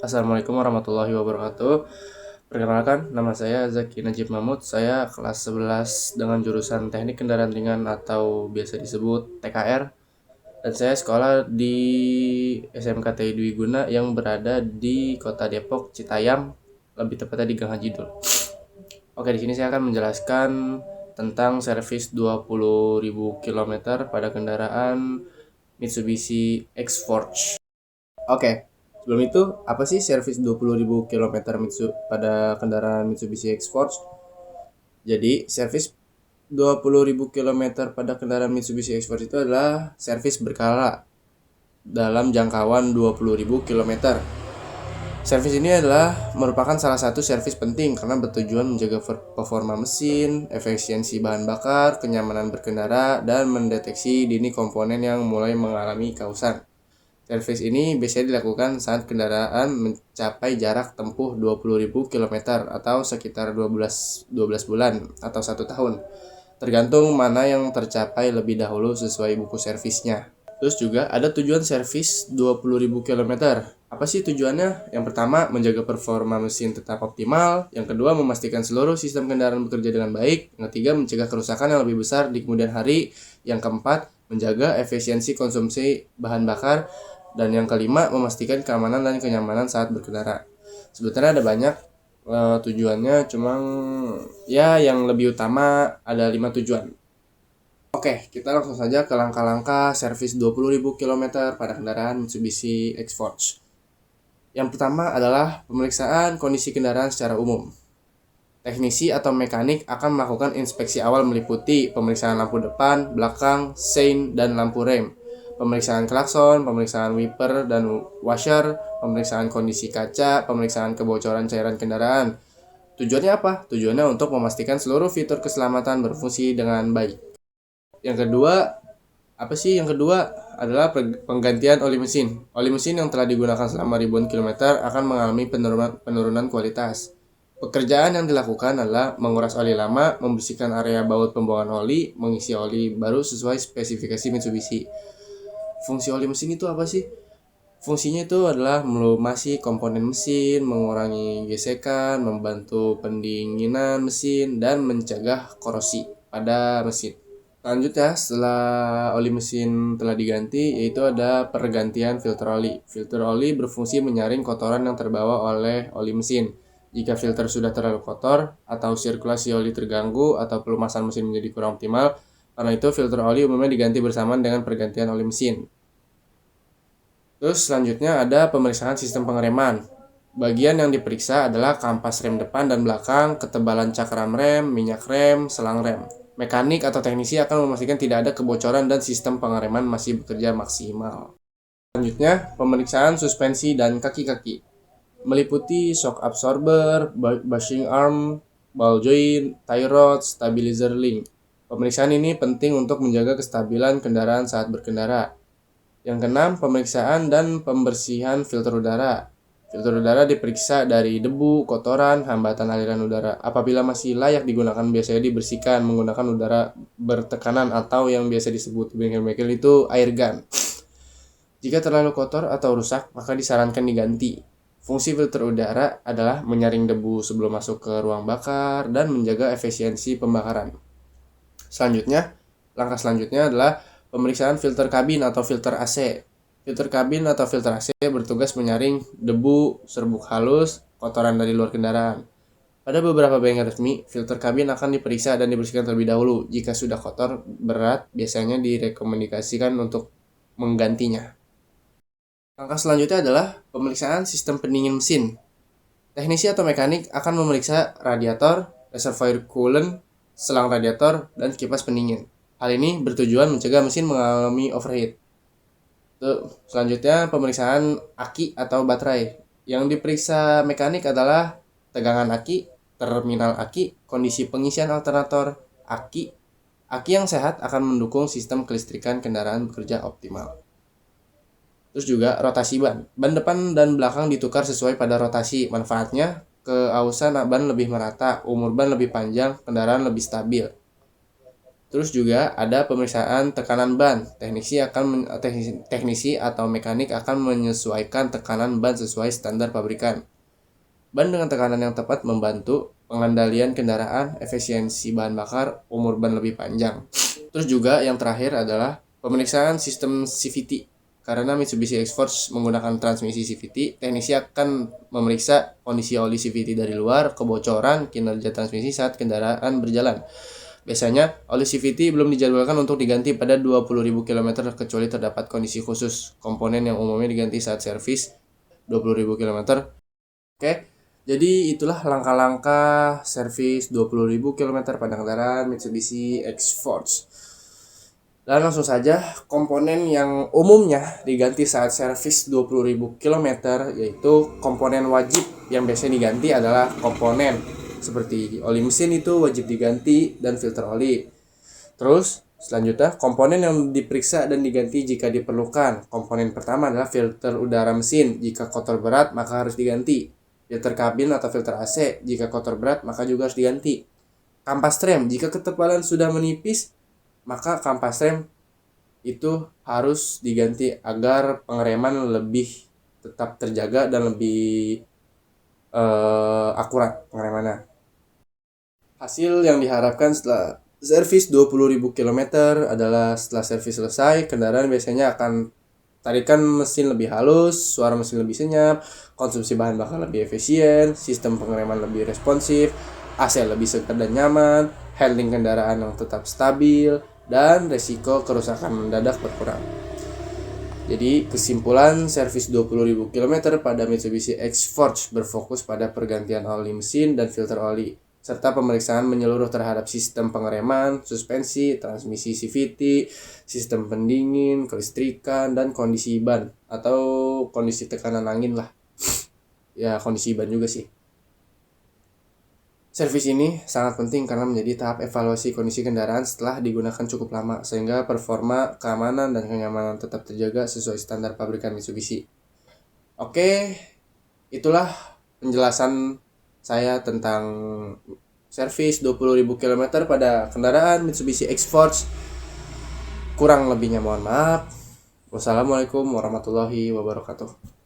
Assalamualaikum warahmatullahi wabarakatuh. Perkenalkan, nama saya Zaki Najib Mahmud. Saya kelas 11 dengan jurusan Teknik Kendaraan Ringan atau biasa disebut TKR. Dan saya sekolah di SMK TI Dwi Guna yang berada di Kota Depok, Citayam, lebih tepatnya di Gang Haji Dul. Oke, di sini saya akan menjelaskan tentang servis 20.000 km pada kendaraan Mitsubishi X-Force. Oke, sebelum itu, apa sih servis 20.000 km pada kendaraan Mitsubishi X-Force? Jadi, servis 20.000 km pada kendaraan Mitsubishi X-Force itu adalah servis berkala dalam jangkauan 20.000 km. Servis ini adalah merupakan salah satu servis penting karena bertujuan menjaga performa mesin, efisiensi bahan bakar, kenyamanan berkendara, dan mendeteksi dini komponen yang mulai mengalami kausan. Servis ini biasanya dilakukan saat kendaraan mencapai jarak tempuh 20.000 km atau sekitar 12 bulan atau 1 tahun. Tergantung mana yang tercapai lebih dahulu sesuai buku servisnya. Terus juga ada tujuan servis 20.000 km. Apa sih tujuannya? Yang pertama, menjaga performa mesin tetap optimal. Yang kedua, memastikan seluruh sistem kendaraan bekerja dengan baik. Yang ketiga, mencegah kerusakan yang lebih besar di kemudian hari. Yang keempat, menjaga efisiensi konsumsi bahan bakar. Dan yang kelima, memastikan keamanan dan kenyamanan saat berkendara. Sebetulnya ada banyak tujuannya, cuma ya yang lebih utama ada 5 tujuan. Oke, kita langsung saja ke langkah-langkah servis 20.000 km pada kendaraan Mitsubishi X-Force. Yang pertama adalah pemeriksaan kondisi kendaraan secara umum. Teknisi atau mekanik akan melakukan inspeksi awal meliputi pemeriksaan lampu depan, belakang, sein, dan lampu rem, pemeriksaan klakson, pemeriksaan wiper dan washer, pemeriksaan kondisi kaca, pemeriksaan kebocoran cairan kendaraan. Tujuannya apa? Tujuannya untuk memastikan seluruh fitur keselamatan berfungsi dengan baik. Yang kedua, Yang kedua adalah penggantian oli mesin. Oli mesin yang telah digunakan selama ribuan kilometer akan mengalami penurunan kualitas. Pekerjaan yang dilakukan adalah menguras oli lama, membersihkan area baut pembuangan oli, mengisi oli baru sesuai spesifikasi Mitsubishi. Fungsi oli mesin itu apa sih? Fungsinya itu adalah melumasi komponen mesin, mengurangi gesekan, membantu pendinginan mesin, dan mencegah korosi pada mesin. Selanjutnya, setelah oli mesin telah diganti, yaitu ada pergantian filter oli. Filter oli berfungsi menyaring kotoran yang terbawa oleh oli mesin. Jika filter sudah terlalu kotor, atau sirkulasi oli terganggu, atau pelumasan mesin menjadi kurang optimal, karena itu filter oli umumnya diganti bersamaan dengan pergantian oli mesin. Terus selanjutnya ada pemeriksaan sistem pengereman. Bagian yang diperiksa adalah kampas rem depan dan belakang, ketebalan cakram rem, minyak rem, selang rem. Mekanik atau teknisi akan memastikan tidak ada kebocoran dan sistem pengereman masih bekerja maksimal. Selanjutnya, pemeriksaan suspensi dan kaki-kaki. Meliputi shock absorber, bushing arm, ball joint, tie rod, stabilizer link. Pemeriksaan ini penting untuk menjaga kestabilan kendaraan saat berkendara. Yang keenam, pemeriksaan dan pembersihan filter udara. Filter udara diperiksa dari debu, kotoran, hambatan aliran udara. Apabila masih layak digunakan, biasanya dibersihkan menggunakan udara bertekanan atau yang biasa disebut bengkel-bengkel itu air gun. Jika terlalu kotor atau rusak, maka disarankan diganti. Fungsi filter udara adalah menyaring debu sebelum masuk ke ruang bakar dan menjaga efisiensi pembakaran. Langkah selanjutnya adalah pemeriksaan filter kabin atau filter AC. Filter kabin atau filter AC bertugas menyaring debu, serbuk halus, kotoran dari luar kendaraan. Pada beberapa bengkel resmi, filter kabin akan diperiksa dan dibersihkan terlebih dahulu. Jika sudah kotor berat, biasanya direkomendasikan untuk menggantinya. Langkah selanjutnya adalah pemeriksaan sistem pendingin mesin. Teknisi atau mekanik akan memeriksa radiator, reservoir coolant, selang radiator, dan kipas pendingin. Hal ini bertujuan mencegah mesin mengalami overheat. Selanjutnya, pemeriksaan aki atau baterai. Yang diperiksa mekanik adalah tegangan aki, terminal aki, kondisi pengisian alternator aki. Aki yang sehat akan mendukung sistem kelistrikan kendaraan bekerja optimal. Terus juga rotasi ban. Ban depan dan belakang ditukar sesuai pada rotasi. Manfaatnya, keausan ban lebih merata, umur ban lebih panjang, kendaraan lebih stabil. Terus juga ada pemeriksaan tekanan ban. Teknisi atau mekanik akan menyesuaikan tekanan ban sesuai standar pabrikan. Ban dengan tekanan yang tepat membantu pengendalian kendaraan, efisiensi bahan bakar, umur ban lebih panjang. Terus juga yang terakhir adalah pemeriksaan sistem CVT. Karena Mitsubishi X-Force menggunakan transmisi CVT, teknisi akan memeriksa kondisi oli CVT dari luar, kebocoran, kinerja transmisi saat kendaraan berjalan. Biasanya, oli CVT belum dijadwalkan untuk diganti pada 20.000 km kecuali terdapat kondisi khusus. Komponen yang umumnya diganti saat servis 20.000 km. Oke, jadi itulah langkah-langkah servis 20.000 km pada kendaraan Mitsubishi X-Force. Dan langsung saja, komponen yang umumnya diganti saat servis 20.000 km yaitu komponen wajib yang biasanya diganti adalah komponen seperti oli mesin itu wajib diganti dan filter oli. Terus selanjutnya komponen yang diperiksa dan diganti jika diperlukan. Komponen pertama adalah filter udara mesin. Jika kotor berat maka harus diganti. Filter kabin atau filter AC jika kotor berat maka juga harus diganti. Kampas rem jika ketebalan sudah menipis maka kampas rem itu harus diganti agar pengereman lebih tetap terjaga dan lebih akurat pengeremannya. Hasil yang diharapkan setelah servis 20.000 km adalah setelah servis selesai, kendaraan biasanya akan tarikan mesin lebih halus, suara mesin lebih senyap, konsumsi bahan bakar lebih efisien, sistem pengereman lebih responsif, AC lebih segar dan nyaman, handling kendaraan yang tetap stabil, dan resiko kerusakan mendadak berkurang. Jadi kesimpulan servis 20.000 km pada Mitsubishi X-Force berfokus pada pergantian oli mesin dan filter oli, serta pemeriksaan menyeluruh terhadap sistem pengereman, suspensi, transmisi CVT, sistem pendingin, kelistrikan, dan kondisi ban atau kondisi tekanan angin lah. Ya kondisi ban juga sih. Servis ini sangat penting karena menjadi tahap evaluasi kondisi kendaraan setelah digunakan cukup lama, sehingga performa, keamanan, dan kenyamanan tetap terjaga sesuai standar pabrikan Mitsubishi. Oke, itulah penjelasan saya tentang servis 20.000 km pada kendaraan Mitsubishi X-Force. Kurang lebihnya mohon maaf. Wassalamualaikum warahmatullahi wabarakatuh.